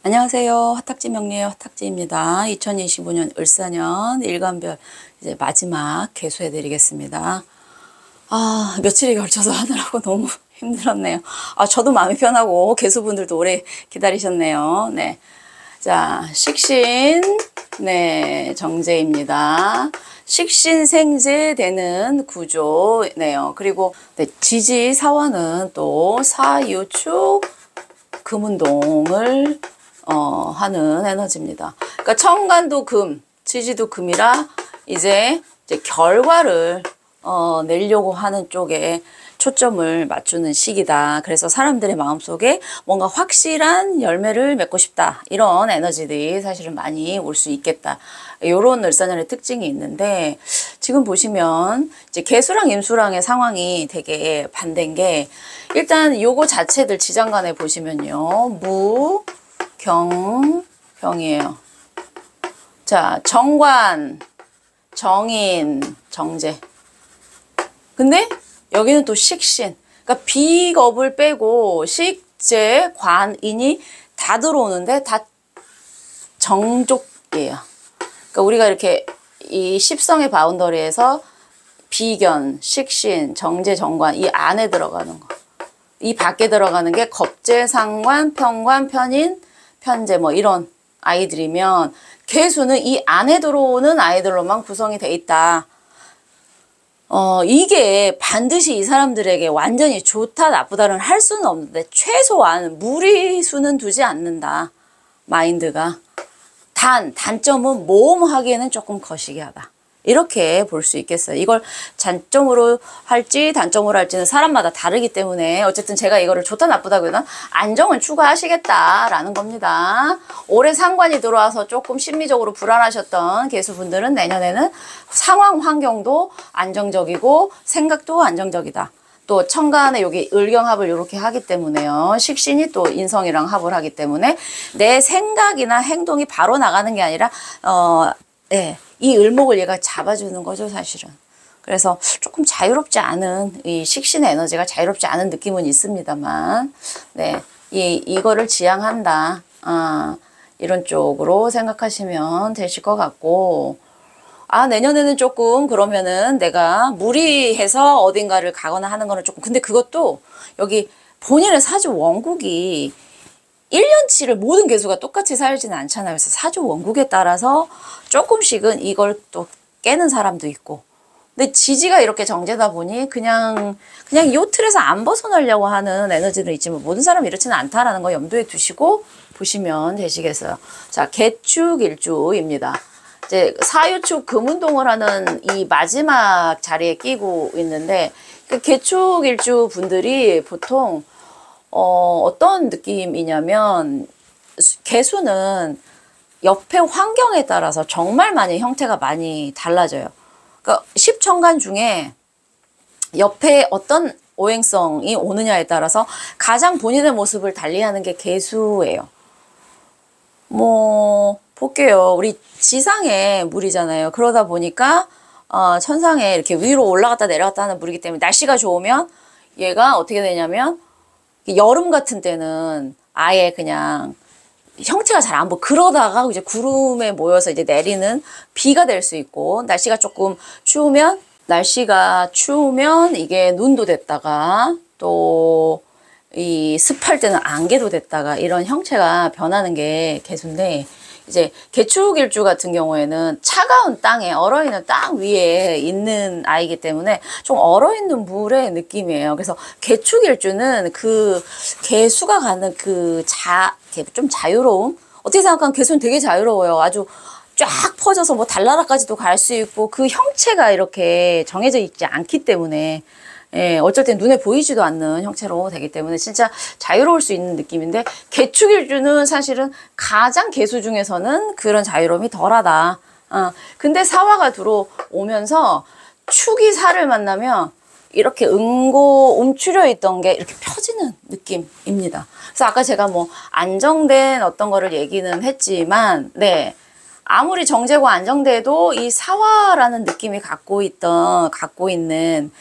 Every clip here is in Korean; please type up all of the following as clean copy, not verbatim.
안녕하세요. 화탁지 명리의 화탁지입니다. 2025년 을사년 일간별 이제 마지막 개수해 드리겠습니다. 며칠에 걸쳐서 하느라고 너무 힘들었네요. 저도 마음이 편하고 개수분들도 오래 기다리셨네요. 네. 자, 식신, 네, 정제입니다. 식신생제 되는 구조네요. 그리고 네, 지지사화는 또 사유축 금운동을 하는 에너지입니다. 그러니까 천간도 금, 지지도 금이라 이제 결과를 내려고 하는 쪽에 초점을 맞추는 시기다. 그래서 사람들의 마음속에 뭔가 확실한 열매를 맺고 싶다. 이런 에너지들이 사실은 많이 올 수 있겠다. 요런 을사년의 특징이 있는데 지금 보시면 이제 개수랑 임수랑의 상황이 되게 반대인 게 일단 요거 자체들 지장간에 보시면요. 무, 경, 병이에요. 자, 정관, 정인, 정제. 근데 여기는 또 식신. 그러니까 비겁을 빼고 식재, 관, 인이 다 들어오는데 다 정족이에요. 그러니까 우리가 이렇게 이 십성의 바운더리에서 비견, 식신, 정제, 정관 이 안에 들어가는 거. 이 밖에 들어가는 게 겁재, 상관, 편관, 편인, 편재 뭐 이런 아이들이면 개수는 이 안에 들어오는 아이들로만 구성이 돼 있다. 이게 반드시 이 사람들에게 완전히 좋다 나쁘다는 할 수는 없는데 최소한 무리수는 두지 않는다. 마인드가. 단점은 모험하기에는 조금 거시기하다. 이렇게 볼 수 있겠어요. 이걸 장점으로 할지 단점으로 할지는 사람마다 다르기 때문에 어쨌든 제가 이거를 좋다 나쁘다고는 안정은 추구하시겠다라는 겁니다. 올해 상관이 들어와서 조금 심리적으로 불안하셨던 개수분들은 내년에는 상황 환경도 안정적이고 생각도 안정적이다. 또 천간에 여기 을경합을 이렇게 하기 때문에요. 식신이 또 인성이랑 합을 하기 때문에 내 생각이나 행동이 바로 나가는 게 아니라 네, 이 을목을 얘가 잡아주는 거죠, 사실은. 그래서 조금 자유롭지 않은 이 식신의 에너지가 자유롭지 않은 느낌은 있습니다만, 네, 이거를 지향한다. 이런 쪽으로 생각하시면 되실 것 같고, 내년에는 조금 그러면은 내가 무리해서 어딘가를 가거나 하는 거는 조금, 근데 그것도 여기 본인의 사주 원국이 1년치를 모든 개수가 똑같이 살지는 않잖아요. 그래서 사주 원국에 따라서 조금씩은 이걸 또 깨는 사람도 있고. 근데 지지가 이렇게 정제다 보니 그냥 요 틀에서 안 벗어나려고 하는 에너지도 있지만 모든 사람이 이렇지는 않다라는 거 염두에 두시고 보시면 되시겠어요. 자, 개축일주입니다. 이제 사유축 금운동을 하는 이 마지막 자리에 끼고 있는데 그 개축일주 분들이 보통 어떤 느낌이냐면 개수는 옆에 환경에 따라서 정말 많이 형태가 많이 달라져요. 그러니까 십천간 중에 옆에 어떤 오행성이 오느냐에 따라서 가장 본인의 모습을 달리하는 게 개수예요. 뭐 볼게요. 우리 지상에 물이잖아요. 그러다 보니까 천상에 이렇게 위로 올라갔다 내려갔다 하는 물이기 때문에 날씨가 좋으면 얘가 어떻게 되냐면 여름 같은 때는 아예 그냥 형태가 잘 안 보여. 그러다가 이제 구름에 모여서 이제 내리는 비가 될 수 있고, 날씨가 추우면 이게 눈도 됐다가 또 이 습할 때는 안개도 됐다가 이런 형체가 변하는 게 개수인데, 이제 개축일주 같은 경우에는 차가운 땅에 얼어있는 땅 위에 있는 아이기 때문에 좀 얼어있는 물의 느낌이에요. 그래서 개축일주는 그 개수가 가는 좀 자유로움? 어떻게 생각하면 개수는 되게 자유로워요. 아주 쫙 퍼져서 뭐 달나라까지도 갈 수 있고 그 형체가 이렇게 정해져 있지 않기 때문에 어쩔 땐 눈에 보이지도 않는 형체로 되기 때문에 진짜 자유로울 수 있는 느낌인데 개축일주는 사실은 가장 개수 중에서는 그런 자유로움이 덜하다. 근데 사화가 들어오면서 축이 사를 만나면 이렇게 움츠려 있던 게 이렇게 펴지는 느낌입니다. 그래서 아까 제가 뭐 안정된 어떤 거를 얘기는 했지만, 네. 아무리 정제고 안정돼도 이 사화라는 느낌이 갖고 있는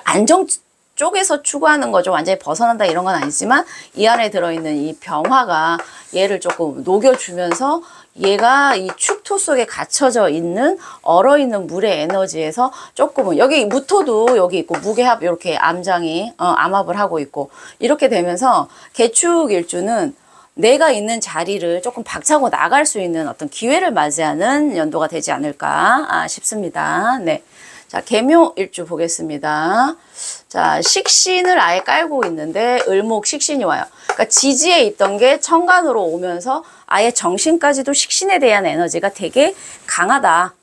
안정 쪽에서 추구하는 거죠. 완전히 벗어난다 이런 건 아니지만 이 안에 들어있는 이 병화가 얘를 조금 녹여주면서 얘가 이 축토 속에 갇혀져 있는 얼어있는 물의 에너지에서 조금은 여기 무토도 여기 있고 무게합 이렇게 암장이 암합을 하고 있고 이렇게 되면서 개축일주는 내가 있는 자리를 조금 박차고 나갈 수 있는 어떤 기회를 맞이하는 연도가 되지 않을까 싶습니다. 네. 자, 계묘일주 보겠습니다. 자, 식신을 아예 깔고 있는데 을목 식신이 와요. 그러니까 지지에 있던 게 천간으로 오면서 아예 정신까지도 식신에 대한 에너지가 되게 강하다.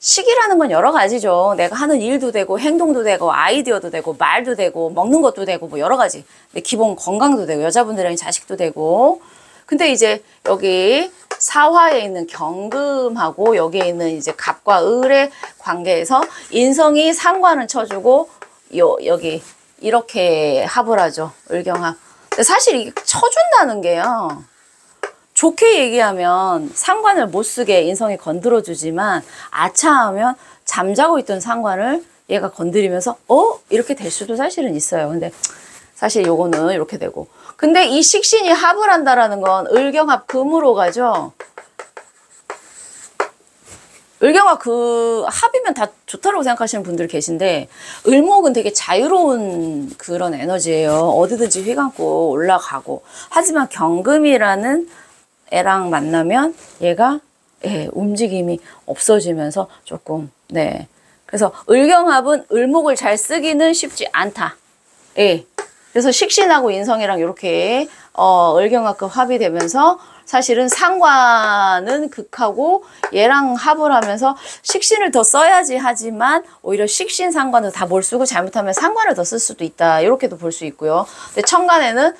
식이라는 건 여러 가지죠. 내가 하는 일도 되고 행동도 되고 아이디어도 되고 말도 되고 먹는 것도 되고 뭐 여러 가지. 기본 건강도 되고 여자분들은 자식도 되고. 근데 이제 여기 사화에 있는 경금하고 여기에 있는 이제 갑과 을의 관계에서 인성이 상관을 쳐주고 여기 이렇게 합을 하죠. 을경합. 근데 사실 이게 쳐준다는 게요. 좋게 얘기하면 상관을 못 쓰게 인성이 건드려주지만 아차하면 잠자고 있던 상관을 얘가 건드리면서 이렇게 될 수도 사실은 있어요. 근데 사실 요거는 이렇게 되고. 근데 이 식신이 합을 한다라는 건 을경합 금으로 가죠. 을경합 그 합이면 다 좋다고 생각하시는 분들 계신데 을목은 되게 자유로운 그런 에너지예요. 어디든지 휘감고 올라가고. 하지만 경금이라는 애랑 만나면 얘가 움직임이 없어지면서 조금 그래서 을경합은 을목을 잘 쓰기는 쉽지 않다. 그래서 식신하고 인성이랑 이렇게 을경합급 합이 되면서 사실은 상관은 극하고 얘랑 합을 하면서 식신을 더 써야지 하지만 오히려 식신 상관도 다 못 쓰고 잘못하면 상관을 더 쓸 수도 있다. 이렇게도 볼 수 있고요. 근데 천간에는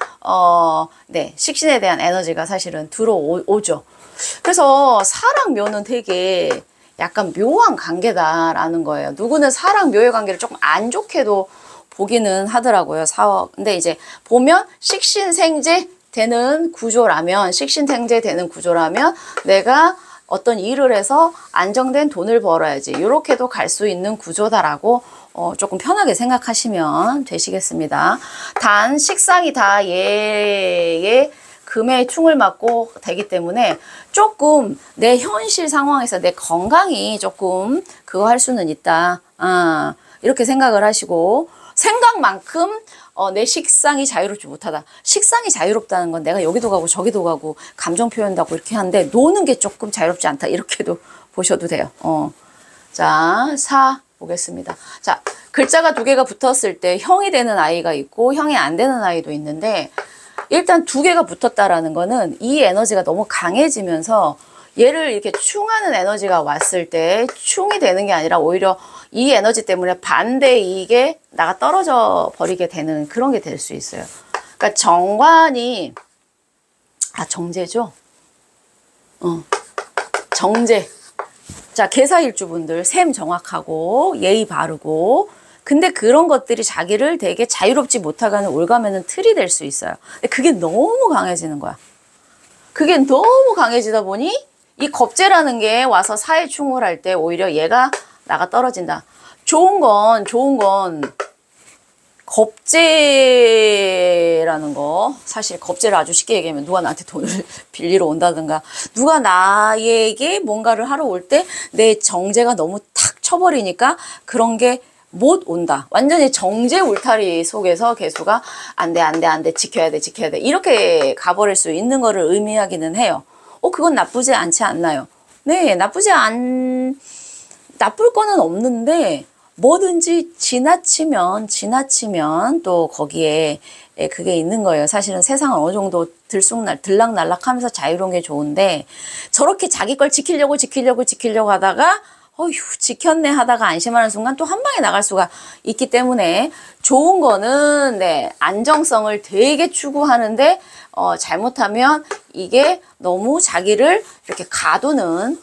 식신에 대한 에너지가 사실은 들어오죠. 그래서 사랑 묘는 되게 약간 묘한 관계다라는 거예요. 누구는 사랑 묘의 관계를 조금 안 좋게도 보기는 하더라고요. 근데 이제 보면 식신생재 되는 구조라면 식신생재 되는 구조라면 내가 어떤 일을 해서 안정된 돈을 벌어야지 이렇게도 갈 수 있는 구조다라고 조금 편하게 생각하시면 되시겠습니다. 단 식상이 다 얘의 금의 충을 맞고 되기 때문에 조금 내 현실 상황에서 내 건강이 조금 그거 할 수는 있다. 이렇게 생각을 하시고 생각만큼 내 식상이 자유롭지 못하다. 식상이 자유롭다는 건 내가 여기도 가고 저기도 가고 감정 표현도 하고 이렇게 하는데 노는 게 조금 자유롭지 않다. 이렇게도 보셔도 돼요. 자, 사 보겠습니다. 자, 글자가 두 개가 붙었을 때 형이 되는 아이가 있고 형이 안 되는 아이도 있는데 일단 두 개가 붙었다라는 거는 이 에너지가 너무 강해지면서 얘를 이렇게 충하는 에너지가 왔을 때 충이 되는 게 아니라 오히려 이 에너지 때문에 반대 이익에 나가 떨어져 버리게 되는 그런 게 될 수 있어요. 그러니까 정관이 정제죠. 정제. 자, 계사일주분들 셈 정확하고 예의 바르고 근데 그런 것들이 자기를 되게 자유롭지 못하게 하는 올가매는 틀이 될 수 있어요. 근데 그게 너무 강해지는 거야. 그게 너무 강해지다 보니 이 겁재라는 게 와서 사회충을 할 때 오히려 얘가 나가 떨어진다. 좋은 건 겁재라는 거 사실 겁재를 아주 쉽게 얘기하면 누가 나한테 돈을 빌리러 온다든가 누가 나에게 뭔가를 하러 올 때 내 정제가 너무 탁 쳐버리니까 그런 게 못 온다. 완전히 정제 울타리 속에서 개수가 안 돼, 지켜야 돼. 이렇게 가버릴 수 있는 거를 의미하기는 해요. 그건 나쁘지 않지 않나요? 네, 나쁠 거는 없는데 뭐든지 지나치면 또 거기에 그게 있는 거예요. 사실은 세상은 어느 정도 들락날락하면서 자유로운 게 좋은데 저렇게 자기 걸 지키려고 하다가 지켰네 하다가 안심하는 순간 또 한 방에 나갈 수가 있기 때문에 좋은 거는 안정성을 되게 추구하는데 잘못하면 이게 너무 자기를 이렇게 가두는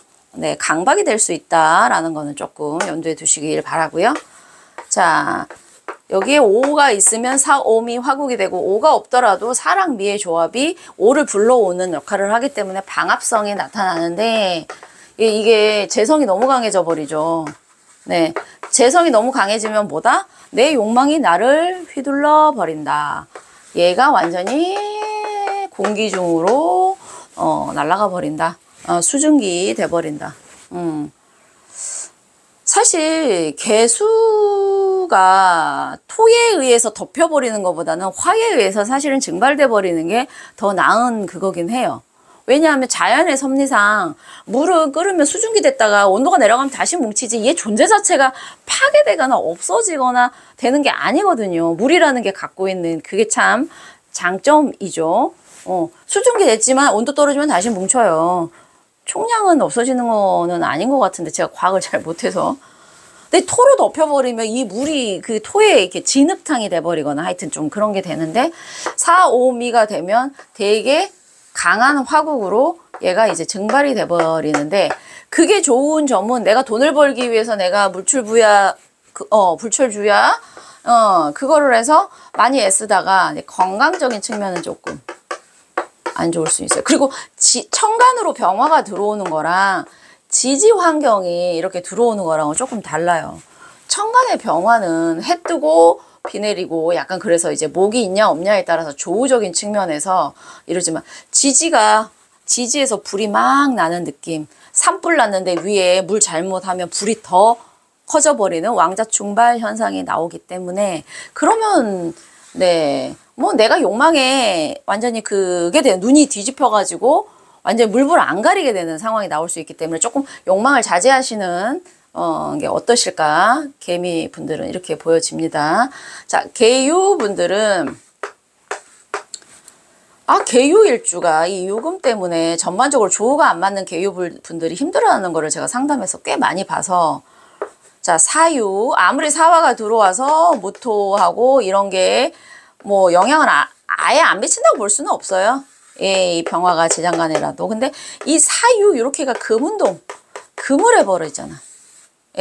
강박이 될 수 있다라는 거는 조금 염두에 두시길 바라고요. 자, 여기에 오가 있으면 사오미 화국이 되고 오가 없더라도 사랑 미의 조합이 오를 불러오는 역할을 하기 때문에 방합성이 나타나는데 이게 재성이 너무 강해져 버리죠. 네, 재성이 너무 강해지면 뭐다? 내 욕망이 나를 휘둘러 버린다. 얘가 완전히 공기중으로 날아가 버린다. 수증기 돼버린다. 사실 개수가 토에 의해서 덮여버리는 것보다는 화에 의해서 사실은 증발돼 버리는 게 더 나은 그거긴 해요. 왜냐하면 자연의 섭리상 물은 끓으면 수증기 됐다가 온도가 내려가면 다시 뭉치지, 얘 존재 자체가 파괴되거나 없어지거나 되는 게 아니거든요. 물이라는 게 갖고 있는 그게 참 장점이죠. 수증기 됐지만 온도 떨어지면 다시 뭉쳐요. 총량은 없어지는 거는 아닌 것 같은데 제가 과학을 잘 못해서. 근데 토로 덮여버리면 이 물이 그 토에 이렇게 진흙탕이 돼버리거나 하여튼 좀 그런 게 되는데, 4, 5미가 되면 되게 강한 화국으로 얘가 이제 증발이 돼버리는데, 그게 좋은 점은 내가 돈을 벌기 위해서 내가 불철주야 그거를 해서 많이 애쓰다가 건강적인 측면은 조금 안 좋을 수 있어요. 그리고 천간으로 병화가 들어오는 거랑 지지 환경이 이렇게 들어오는 거랑은 조금 달라요. 천간의 병화는 해 뜨고 비 내리고 약간 그래서 이제 목이 있냐 없냐에 따라서 조우적인 측면에서 이러지만, 지지에서 불이 막 나는 느낌, 산불 났는데 위에 물 잘못하면 불이 더 커져버리는 왕자충발 현상이 나오기 때문에, 그러면 뭐 내가 욕망에 완전히 그게 돼 눈이 뒤집혀가지고 완전히 물불 안 가리게 되는 상황이 나올 수 있기 때문에 조금 욕망을 자제하시는 게 어떠실까? 개미 분들은 이렇게 보여집니다. 자, 개유 분들은 개유일주가 이 요금 때문에 전반적으로 조우가 안 맞는 개유 분들이 힘들어하는 거를 제가 상담에서 꽤 많이 봐서, 자, 사유, 아무리 사화가 들어와서 무토하고 이런 게 뭐 영향을 아예 안 미친다고 볼 수는 없어요. 예, 이 병화가 지장간이라도. 근데 이 사유 이렇게가 금운동, 금을 해버리잖아.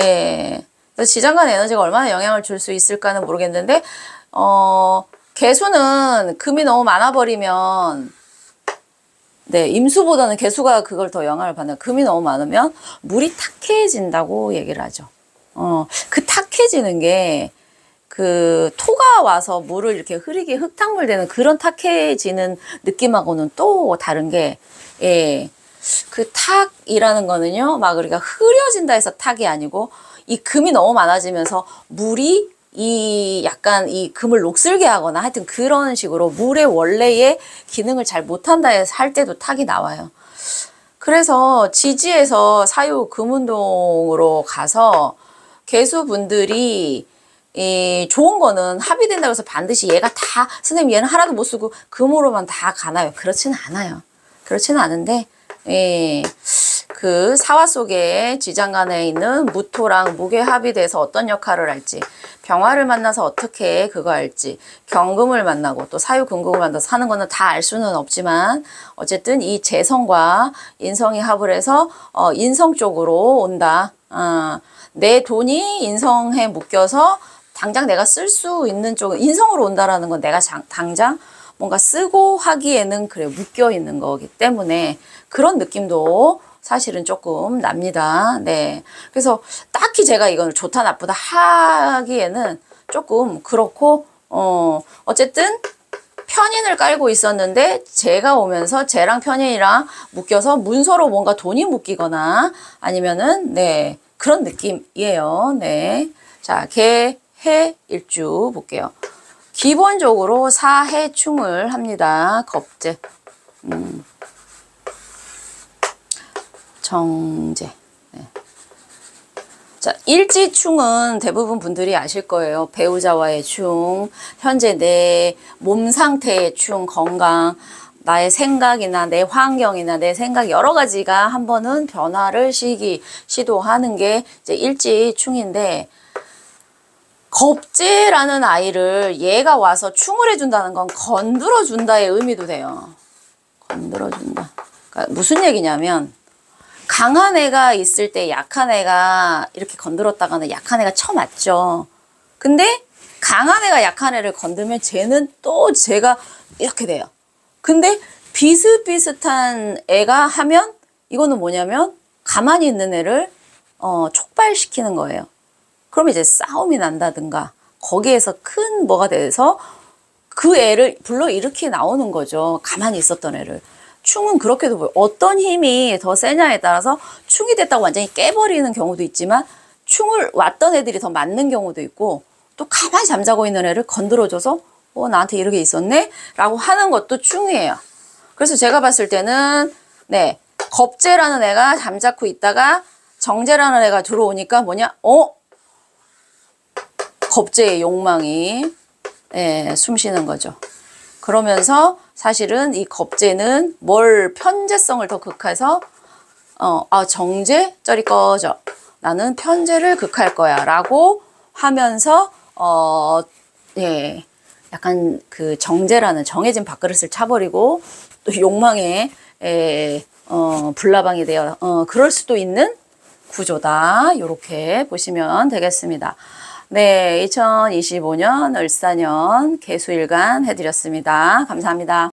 예. 그래서 지장간 에너지가 얼마나 영향을 줄 수 있을까는 모르겠는데, 개수는 금이 너무 많아버리면, 임수보다는 개수가 그걸 더 영향을 받는, 금이 너무 많으면 물이 탁해진다고 얘기를 하죠. 그 탁해지는 게, 그 토가 와서 물을 이렇게 흐리게 흙탕물 되는 그런 탁해지는 느낌하고는 또 다른 게, 예, 그 탁이라는 거는요, 막 우리가 흐려진다 해서 탁이 아니고, 이 금이 너무 많아지면서 물이 약간 이 금을 녹슬게 하거나 하여튼 그런 식으로 물의 원래의 기능을 잘 못한다 해서 할 때도 탁이 나와요. 그래서 지지에서 사유 금운동으로 가서 개수분들이 좋은 거는 합의된다고 해서 반드시 얘가 다, 선생님 얘는 하나도 못 쓰고 금으로만 다 가나요? 그렇지는 않아요. 그렇지는 않은데, 그 사화 속에 지장간에 있는 무토랑 목에 합의돼서 어떤 역할을 할지, 병화를 만나서 어떻게 그거 할지, 경금을 만나고 또 사유금금을 만나서 사는 거는 다 알 수는 없지만, 어쨌든 이 재성과 인성이 합을 해서 인성 쪽으로 온다. 내 돈이 인성에 묶여서 당장 내가 쓸 수 있는 쪽은 인성으로 온다라는 건 내가 당장 뭔가 쓰고 하기에는 그래 묶여 있는 거기 때문에 그런 느낌도 사실은 조금 납니다. 네. 그래서 딱히 제가 이걸 좋다 나쁘다 하기에는 조금 그렇고, 어쨌든 편인을 깔고 있었는데 제가 오면서 쟤랑 편인이랑 묶여서 문서로 뭔가 돈이 묶이거나 아니면은 그런 느낌이에요. 네. 자, 해 일주 볼게요. 기본적으로 사해충을 합니다. 겁재, 정제. 네. 자, 일지충은 대부분 분들이 아실 거예요. 배우자와의 충, 현재 내 몸 상태의 충, 건강, 나의 생각이나 내 환경이나 내 생각 여러 가지가 한 번은 변화를 시도하는 게 이제 일지충인데, 겁재라는 아이를 얘가 와서 충을 해준다는 건 건드려준다의 의미도 돼요. 건드려준다. 그러니까 무슨 얘기냐면, 강한 애가 있을 때 약한 애가 이렇게 건드렸다가는 약한 애가 쳐맞죠. 근데 강한 애가 약한 애를 건들면 쟤는 또 쟤가 이렇게 돼요. 근데 비슷비슷한 애가 하면 이거는 뭐냐면 가만히 있는 애를 촉발시키는 거예요. 그럼 이제 싸움이 난다든가 거기에서 큰 뭐가 돼서 그 애를 불러일으키 나오는 거죠. 가만히 있었던 애를. 충은 그렇게도 보여. 어떤 힘이 더 세냐에 따라서 충이 됐다고 완전히 깨버리는 경우도 있지만 충을 왔던 애들이 더 맞는 경우도 있고 또 가만히 잠자고 있는 애를 건드려줘서 나한테 이렇게 있었네? 라고 하는 것도 충이에요. 그래서 제가 봤을 때는 네, 겁재라는 애가 잠자코 있다가 정재라는 애가 들어오니까 뭐냐? 겁재의 욕망이 숨 쉬는 거죠. 그러면서 사실은 이 겁재는 뭘 편재성을 더 극해서 정재? 저리 꺼져. 나는 편재를 극할 거야. 라고 하면서 약간 그 정재라는 정해진 밥그릇을 차버리고 또 욕망에 불나방이 되어 그럴 수도 있는 구조다. 이렇게 보시면 되겠습니다. 네, 2025년 을사년 개수일간 해드렸습니다. 감사합니다.